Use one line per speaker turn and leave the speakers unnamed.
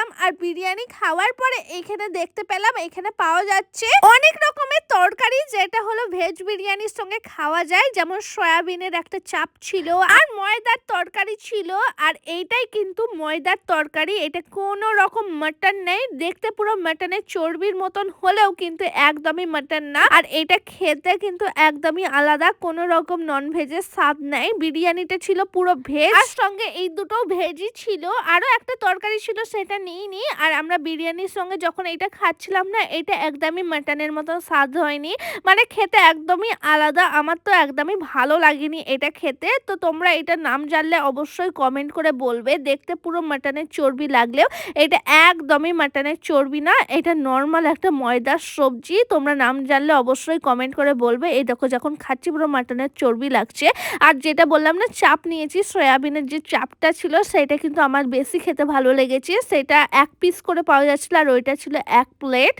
খাচ্ছিলাম আর বিরিয়ানি খাওয়ার পরে এখানে দেখতে পেলাম এখানে পাওয়া যাচ্ছে অনেক রকমের তরকারি, যেটা হলো ভেজ বিরিয়ানির সঙ্গে খাওয়া যায়। যেমন সয়াবিনের একটা চাপ ছিল আর ময়দার তরকারি ছিল। আর এইটাই কিন্তু ময়দার তরকারি, এটা কোনো রকম মাটন নেই, দেখতে পুরো মাটনের চর্বির মতন হলেও কিন্তু একদমই মাটন না। আর এটা খেতে কিন্তু একদমই আলাদা, কোনো রকম নন ভেজের স্বাদ নেই। বিরিয়ানিটা ছিল পুরো ভেজ, আর সঙ্গে এই দুটো ভেজই ছিল। আরো একটা তরকারি ছিল, সেটা নিইনি। আর আমরা বিরিয়ানির সঙ্গে যখন এটা খাচ্ছিলাম না, এটা একদমই মাটনের মতো স্বাদ হয়নি, মানে খেতে একদমই আলাদা। আমার তো একদমই ভালো লাগেনি এটা খেতে। তো তোমরা এটার নাম জানলে অবশ্যই কমেন্ট করে বলবে। দেখতে পুরো মাটনের চর্বি লাগলেও এটা একদমই মাটনের চর্বি না, এটা নর্মাল একটা ময়দার সবজি। তোমরা নাম জানলে অবশ্যই কমেন্ট করে বলবে। এই দেখো যখন খাচ্ছি পুরো মাটনের চর্বি লাগছে। আর যেটা বললাম না, চাপ নিয়েছি, সয়াবিনের যে চাপটা ছিল সেটা কিন্তু আমার বেশি খেতে ভালো লেগেছে। সেটা 1 পিস করে পাওয়া যাচ্ছিল আর ওইটা ছিল 1 প্লেট।